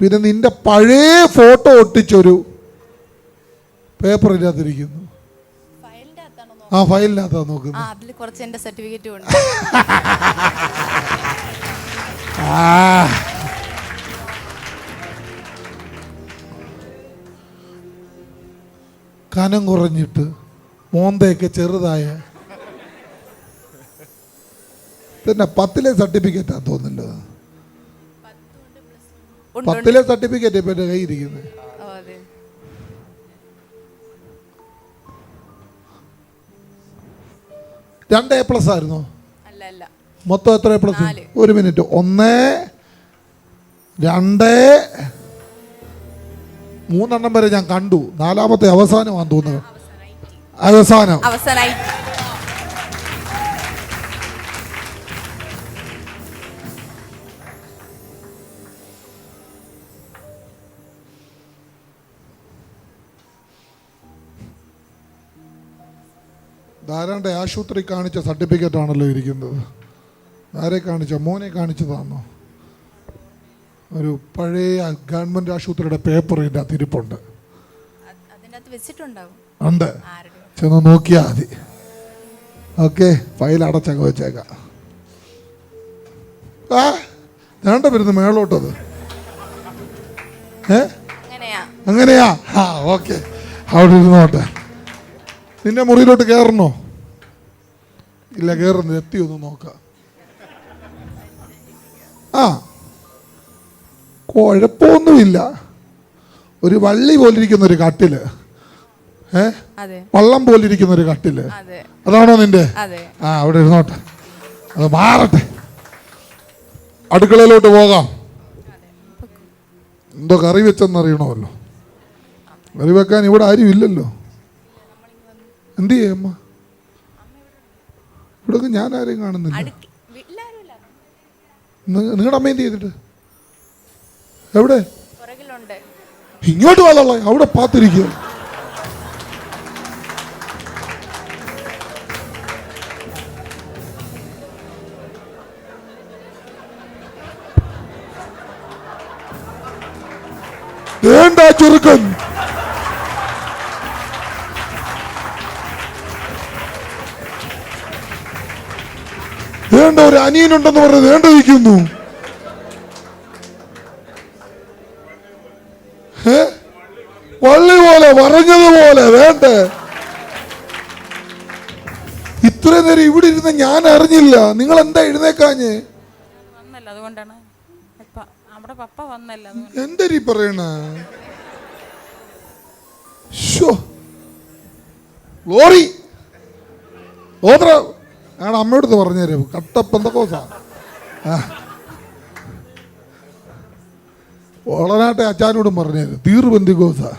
Speaker 1: പിന്നെ നിന്റെ പഴയ ഫോട്ടോ ഒട്ടിച്ചൊരു പേപ്പർ ഇതിനകത്തിരിക്കുന്നു. ആ, ഫയലിനകത്താ നോക്കുന്നത്.
Speaker 3: അതിൽ കുറച്ച് എന്റെ സർട്ടിഫിക്കറ്റും ഉണ്ട്.
Speaker 1: കനം കുറഞ്ഞിട്ട് മോന്തയൊക്കെ ചെറുതായ പിന്നെ 10ലെ സർട്ടിഫിക്കറ്റാ തോന്നില്ല. 10ലെ സർട്ടിഫിക്കറ്റ് ഇപ്പൊ എന്റെ കയ്യിൽ ഇരിക്കുന്നത്. രണ്ട് A+ ആയിരുന്നോ? മൊത്തം എത്ര A+? ഒരു മിനിറ്റ്. 1 2 3 വരെ ഞാൻ കണ്ടു. 4ാമത്തെ അവസാനമാണെന്ന് തോന്നുന്നു. അവസാനം. ധാരാണ്ട് ആശുപത്രി കാണിച്ച സർട്ടിഫിക്കറ്റ് ആണല്ലോ ഇരിക്കുന്നത്. ആരെ കാണിച്ച? മോനെ കാണിച്ചതാണോ? ഒരു പഴയ ഗവൺമെന്റ് ആശുപത്രിയുടെ പേപ്പർ ഇതിൻ്റെ അകത്ത് ഇരിപ്പുണ്ട്. ഉണ്ട്, ചെന്ന് നോക്കിയാൽ മതി. ഓക്കെ, ഫയൽ അടച്ചങ്ങ് വെച്ചേക്കാം. വേണ്ട വരുന്നു മേളോട്ടത്. അങ്ങനെയാ? ആ, ഓക്കെ, അവിടെ ഇരുന്നോട്ടെ. നിന്റെ മുറിയിലോട്ട് കയറണോ? ഇല്ല, കയറുന്നു. എത്തി ഒന്ന് നോക്കാം. ആ, കുഴപ്പമൊന്നുമില്ല. ഒരു വള്ളി പോലിരിക്കുന്ന ഒരു കട്ടില്, വള്ളം പോലിരിക്കുന്ന ഒരു കട്ടില്, അതാണോ നിന്റെ? ആ, അവിടെ ഇരുന്നോട്ടെ. അത് മാറട്ടെ. അടുക്കളയിലോട്ട് പോകാം. എന്തോ കറി വെച്ചെന്നറിയണമല്ലോ. കറി വെക്കാൻ ഇവിടെ ആരും ഇല്ലല്ലോ. എന്ത് ചെയ്യ അമ്മ? ഇവിടെ ഞാൻ ആരെയും കാണുന്നില്ല. നിങ്ങളുടെ അമ്മ എന്ത് ചെയ്തിട്ട്? എവിടെ? ഇങ്ങോട്ട് വന്നോളൂ. അവിടെ പാത്തിരിക്കുക. ആരാ ചെറുക്കൻ? വേണ്ട, ഒരു അനിയനുണ്ടെന്ന് പറഞ്ഞത് വേണ്ടിരിക്കുന്നു. വള്ളി പോലെ പറഞ്ഞതുപോലെ വേണ്ടേ. ഇത്രയും നേരം ഇവിടെ ഇരുന്ന് ഞാൻ അറിഞ്ഞില്ല. നിങ്ങൾ എന്താ എഴുന്നേക്കാഞ്ഞ്?
Speaker 4: വന്നല്ല, അതുകൊണ്ടാണ്. അവിടെ പപ്പ വന്നല്ല,
Speaker 1: എന്തരീ പറയണ? ലോറി ഓത്ര ഞാൻ അമ്മയോടത്ത് പറഞ്ഞുതരാം. കട്ടപ്പന്തക്കോസാ വളനാട്ടെ അച്ചാനോടും പറഞ്ഞുതരാം. തീർബന്ധിക്കോസാ.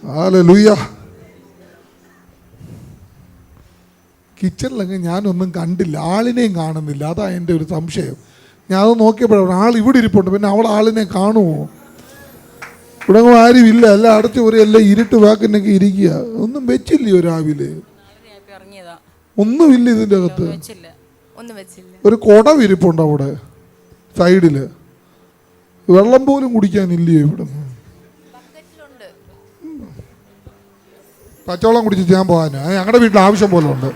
Speaker 1: ഹല്ലേലൂയ. കിച്ചണിലങ്ങ് ഞാനൊന്നും കണ്ടില്ല, ആളിനെയും കാണുന്നില്ല. അതാ എൻ്റെ ഒരു സംശയം. ഞാൻ അത് നോക്കിയപ്പോഴാണ് ആൾ ഇവിടെ ഇരിപ്പുണ്ട്. പിന്നെ അവൾ ആളിനെ കാണുമോ? ഇവിടെ ആരും ഇല്ല, എല്ലാം അടച്ചു പോയി, എല്ലാം ഇരുട്ട് വാക്കിനൊക്കെ ഇരിക്കുക. ഒന്നും വെച്ചില്ലയോ രാവിലെ? ഒന്നുമില്ല ഇതിൻ്റെ അകത്ത്. ഒരു കുടം ഇരിപ്പുണ്ട് അവിടെ സൈഡില്. വെള്ളം പോലും കുടിക്കാനില്ലയോ ഇവിടെ? പച്ചവെള്ളം കുടിച്ച് ഞാൻ പോകാനാ. ഞങ്ങളുടെ വീട്ടിൽ ആവശ്യം പോലെ ഉണ്ട്.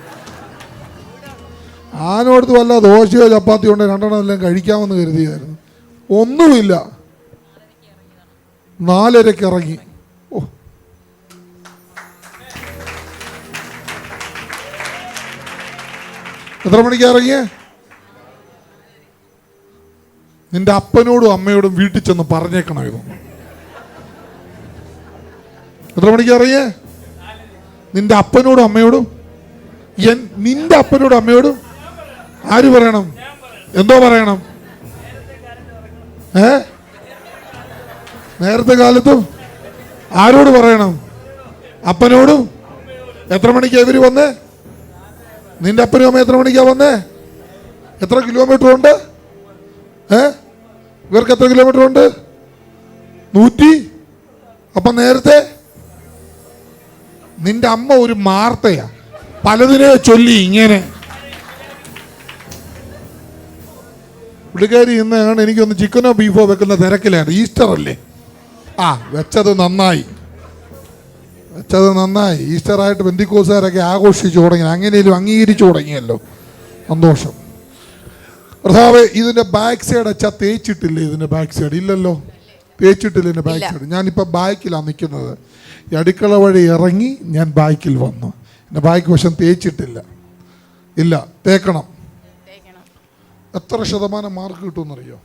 Speaker 1: ആനോടത്ത് വല്ല ദോശയോ ചപ്പാത്തിയോ ഉണ്ടോ രണ്ടെണ്ണം എല്ലാം കഴിക്കാമെന്ന് കരുതിയായിരുന്നു. ഒന്നുമില്ല. 4:30 ഇറങ്ങി. ഓ, എത്ര മണിക്കാ ഇറങ്ങിയേ? നിന്റെ അപ്പനോടും അമ്മയോടും വീട്ടിൽ ചെന്ന് പറഞ്ഞേക്കണം ഇതൊന്നും. എത്ര മണിക്കാ ഇറങ്ങിയേ? നിന്റെ അപ്പനോടും അമ്മയോടും. നിന്റെ അപ്പനോടും അമ്മയോടും ആര് പറയണം? എന്തോ പറയണം? നേരത്തെ കാലത്തും ആരോട് പറയണം? അപ്പനോടും. എത്ര മണിക്കാ ഇവര് വന്നേ? നിന്റെ അപ്പനും അമ്മ എത്ര മണിക്കാ വന്നേ? എത്ര കിലോമീറ്റർ ഉണ്ട്? ഇവർക്ക് എത്ര കിലോമീറ്റർ ഉണ്ട്? 100. അപ്പം നേരത്തെ നിന്റെ അമ്മ ഒരു മാർത്തയാ, പലതിനെ ചൊല്ലി ഇങ്ങനെ. പുള്ളിക്കാരി ഇന്നാണ് എനിക്കൊന്ന് ചിക്കനോ ബീഫോ വെക്കുന്ന തിരക്കിലാണ്. ഈസ്റ്റർ അല്ലേ? വെച്ചത് നന്നായി. ഈസ്റ്ററായിട്ട് പെന്തിക്കോസുകാരൊക്കെ ആഘോഷിച്ചു തുടങ്ങി. അങ്ങനെയും അംഗീകരിച്ചു തുടങ്ങിയല്ലോ. സന്തോഷം. കർത്താവേ, ഇതിന്റെ ബാക്ക് സൈഡ് അച്ഛാ തേച്ചിട്ടില്ലേ? ഇതിന്റെ ബാക്ക് സൈഡ് ഇല്ലല്ലോ, തേച്ചിട്ടില്ല. ഇതിന്റെ ബാക്ക് സൈഡ് ഞാനിപ്പോൾ ബാക്കിലാണ് നിൽക്കുന്നത്. ഈ അടുക്കള വഴി ഇറങ്ങി ഞാൻ ബാക്കിൽ വന്നു. എൻ്റെ ബാക്ക് വശം തേച്ചിട്ടില്ല. ഇല്ല, തേക്കണം. എത്ര ശതമാനം മാർക്ക് കിട്ടുമെന്നറിയോ?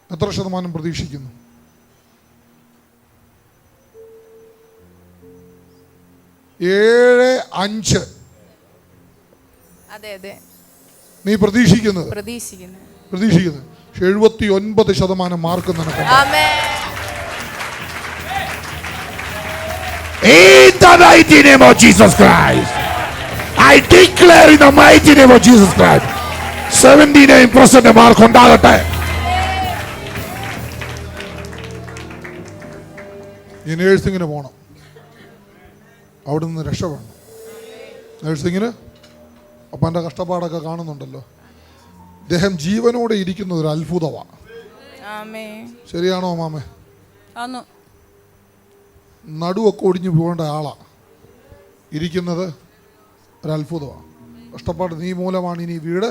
Speaker 1: എത്ര ശതമാനം പ്രതീക്ഷിക്കുന്നു? 7.5. നീ പ്രതീക്ഷിക്കുന്നത് 79% മാർക്ക് നിനക്ക്. In the mighty name of Jesus Christ, I declare in the mighty name of Jesus Christ, 79% mark ഉണ്ടാകട്ടെ. ഈ നേഴ്സിങ്ങിന് പോകണം, അവിടെ നിന്ന് രക്ഷപ്പെടണം. നേഴ്സിങ്ങിന് അപ്പം എൻ്റെ കഷ്ടപ്പാടൊക്കെ കാണുന്നുണ്ടല്ലോ. അദ്ദേഹം ജീവനോടെ ഇരിക്കുന്നത് ഒരു അത്ഭുതമാണ്. ശരിയാണോ മാമേ? നടുവൊക്കെ ഒടിഞ്ഞു പോകേണ്ട ആളാ ഇരിക്കുന്നത്. ഒരു അത്ഭുതമാണ്. കഷ്ടപ്പാട് നീ മൂലമാണ് ഇനി വീട്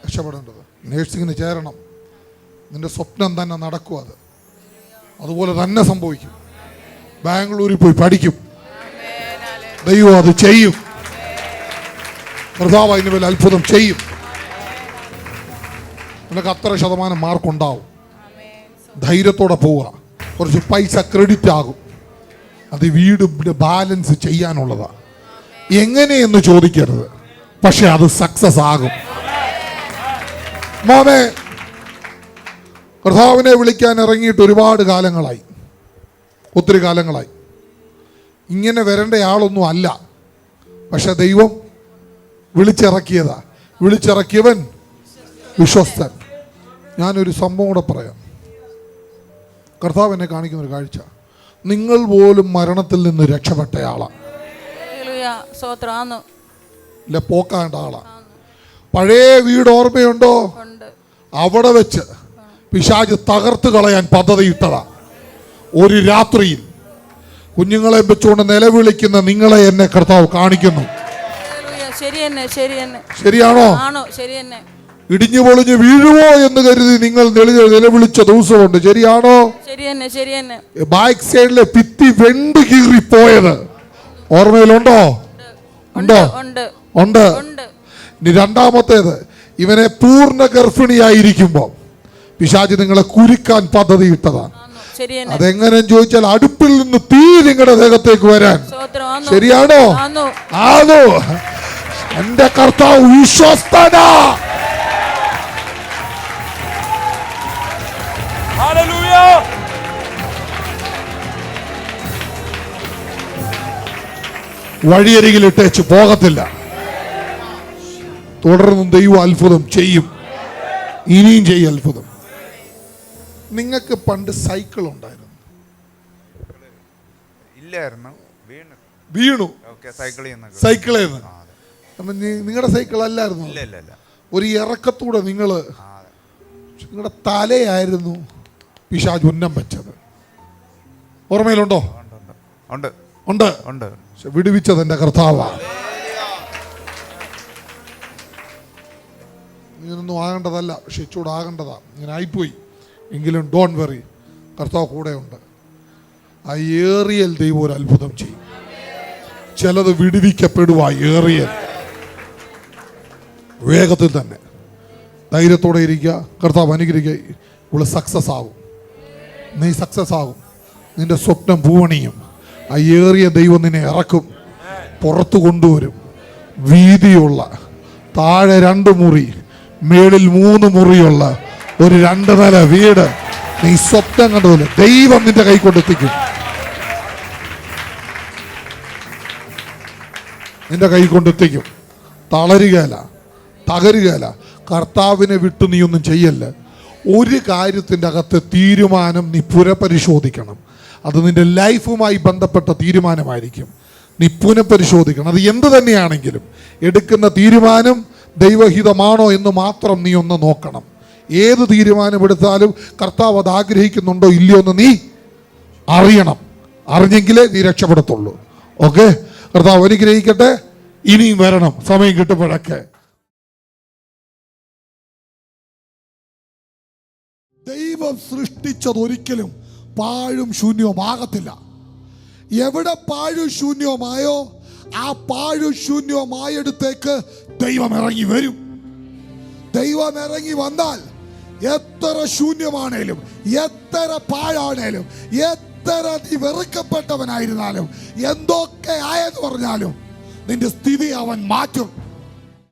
Speaker 1: രക്ഷപ്പെടേണ്ടത്. നേഴ്സിങ്ങിന് ചേരണം. നിന്റെ സ്വപ്നം തന്നെ നടക്കും. അതുപോലെ തന്നെ സംഭവിക്കും. ബാംഗ്ലൂരിൽ പോയി പഠിക്കും. ദൈവം അത് ചെയ്യും. കർത്താവ് അതിന് വലിയ അത്ഭുതം ചെയ്യും. നിനക്ക് അത്ര ശതമാനം മാർക്കുണ്ടാവും. ധൈര്യത്തോടെ പോവുക. കുറച്ച് പൈസ ക്രെഡിറ്റ് ആകും. അത് വീട് ബാലൻസ് ചെയ്യാനുള്ളതാ. എങ്ങനെയെന്ന് ചോദിക്കരുത്, പക്ഷെ അത് സക്സസ് ആകും. മോനെ, കർത്താവിനെ വിളിക്കാൻ ഇറങ്ങിയിട്ട് ഒരുപാട് കാലങ്ങളായി, ഒത്തിരി കാലങ്ങളായി. ഇങ്ങനെ വരേണ്ട ആളൊന്നും അല്ല, പക്ഷെ ദൈവം വിളിച്ചിറക്കിയതാ. വിളിച്ചിറക്കിയവൻ വിശ്വസ്തൻ. ഞാനൊരു സംഭവം കൂടെ പറയാം. കർത്താവ് എന്നെ കാണിക്കുന്ന ഒരു കാഴ്ച. നിങ്ങൾ പോലും മരണത്തിൽ നിന്ന് രക്ഷപ്പെട്ടയാളാണ്. ഇല്ല, പോക്കാണ്ട ആളാ. പഴയ വീട് ഓർമ്മയുണ്ടോ? അവിടെ വെച്ച് പിശാച് തകർത്ത് കളയാൻ പദ്ധതി ഇട്ടതാ. ഒരു രാത്രിയിൽ കുഞ്ഞുങ്ങളെ വെച്ചുകൊണ്ട് നിലവിളിക്കുന്ന നിങ്ങളെ എന്നെ കർത്താവ് കാണിക്കുന്നു.
Speaker 4: ഹല്ലേലൂയ. ശരി തന്നെ, ശരി തന്നെ.
Speaker 1: ശരിയാണോ?
Speaker 4: ആണോ? ശരി തന്നെ.
Speaker 1: ഇടിഞ്ഞു പൊളിഞ്ഞ് വീഴുവോ എന്ന് കരുതി നിങ്ങൾ നിലവിളിച്ച ദിവസമുണ്ട്. ശരിയാണോ?
Speaker 4: ശരി തന്നെ, ശരി തന്നെ.
Speaker 1: ബാക്ക് സൈഡിലെ ഭിത്തി വെണ്ട് കീറിപ്പോയത് ഓർമ്മയിലുണ്ടോ? ഉണ്ടോ?
Speaker 4: ഉണ്ട്,
Speaker 1: ഉണ്ട്.
Speaker 4: ഉണ്ട്.
Speaker 1: ഇനി രണ്ടാമത്തേത്, ഇവനെ പൂർണ്ണ ഗർഭിണിയായിരിക്കുമ്പോ പിശാച് നിങ്ങളെ കുരുക്കാൻ പദ്ധതി ഇട്ടതാണ്.
Speaker 4: ശരി തന്നെ.
Speaker 1: അതെങ്ങനെ ചോദിച്ചാൽ അടുപ്പിൽ നിന്ന് തീ നിങ്ങളുടെ ദേഹത്തേക്ക് വരാൻ.
Speaker 4: സ്തോത്രം. ആന്നു.
Speaker 1: ശരിയാണോ?
Speaker 4: ആന്നു.
Speaker 1: ആണോ? എന്റെ കർത്താവ് വിശ്വസ്തനാ. വഴിയരികിൽ ഇട്ടേച്ച് പോകത്തില്ല. തുടർന്നും ദൈവം അത്ഭുതം ചെയ്യും. ഇനിയും ചെയ്യും അത്ഭുതം. നിങ്ങൾക്ക് പണ്ട് സൈക്കിൾ ഉണ്ടായിരുന്നു?
Speaker 2: ഇല്ലായിരുന്നു,
Speaker 1: വീണു. സൈക്കിളേന്ന്
Speaker 2: ആ,
Speaker 1: നിങ്ങളുടെ സൈക്കിൾ അല്ലായിരുന്നു.
Speaker 2: ഇല്ല ഇല്ല ഇല്ല.
Speaker 1: ഒരു ഇറക്കത്തൂടെ നിങ്ങളുടെ തലയായിരുന്നു പിശാച് ഉന്നം വെച്ചത്. ഓർമ്മയിലുണ്ടോ?
Speaker 2: ഉണ്ട്
Speaker 1: ഉണ്ട്.
Speaker 2: ഉണ്ട്.
Speaker 1: പക്ഷെ വിടുവിച്ചത് എന്റെ കർത്താവാ. ഇങ്ങനൊന്നും ആകേണ്ടതല്ല, പക്ഷെ ചൂടാകേണ്ടതാ. ഇങ്ങനെ ആയിപ്പോയി. എങ്കിലും ഡോൺ വെറി, കർത്താവ് കൂടെ ഉണ്ട്. ആ ഏറിയൽ ദൈവം ഒരു അത്ഭുതം ചെയ്യും. ചിലത് വിടുവിക്കപ്പെടുവാ. ഏറിയൽ വേഗത്തിൽ തന്നെ ധൈര്യത്തോടെ ഇരിക്കുക. കർത്താവ് അനുഗ്രഹിക്കുക. ഇവള് സക്സസ് ആകും. നീ സക്സസ് ആകും. നിന്റെ സ്വപ്നം പൂവണിയും. ആ ഏറിയ ദൈവം നിന്നെ ഇറക്കും, പുറത്തു കൊണ്ടുവരും. വീതിയുള്ള, താഴെ 2 മുറി, മേളിൽ 3 മുറിയുള്ള ഒരു 2 നില വീട് നീ സ്വപ്നം കണ്ടതുപോലെ ദൈവം നിന്റെ കൈ കൊണ്ടെത്തിക്കും. നിന്റെ കൈ കൊണ്ടെത്തിക്കും. തളരുകയല്ല, തകരുകയല്ല. കർത്താവിനെ വിട്ടു നീ ഒന്നും ചെയ്യല്ല. ഒരു കാര്യത്തിൻ്റെ അകത്ത് തീരുമാനം നീ പുനഃപരിശോധിക്കണം. അത് നിന്റെ ലൈഫുമായി ബന്ധപ്പെട്ട തീരുമാനമായിരിക്കും. നീ പുനഃപരിശോധിക്കണം. അത് എന്ത് തന്നെയാണെങ്കിലും എടുക്കുന്ന തീരുമാനം ദൈവഹിതമാണോ എന്ന് മാത്രം നീ ഒന്ന് നോക്കണം. ഏത് തീരുമാനമെടുത്താലും കർത്താവ് അത് ആഗ്രഹിക്കുന്നുണ്ടോ ഇല്ലയോ എന്ന് നീ അറിയണം. അറിഞ്ഞെങ്കിലേ നീ രക്ഷപ്പെടത്തുള്ളൂ. ഓക്കെ? കർത്താവ് അനുഗ്രഹിക്കട്ടെ. ഇനിയും വരണം സമയം കിട്ടുമ്പോഴൊക്കെ. ദൈവം സൃഷ്ടിച്ചത് ഒരിക്കലും പാഴും ശൂന്യവുമാകത്തില്ല. എവിടെ പാഴും ശൂന്യവുമായോ ആ പാഴും ശൂന്യവുമായടുത്തേക്ക് ദൈവം ഇറങ്ങി വരും. ദൈവം ഇറങ്ങി വന്നാൽ എത്ര ശൂന്യമാണേലും, എത്ര പാഴാണേലും, എത്ര നീ വെറുക്കപ്പെട്ടവനായിരുന്നാലും, എന്തൊക്കെ ആയെന്ന് പറഞ്ഞാലും നിന്റെ സ്ഥിതി അവൻ മാറ്റും.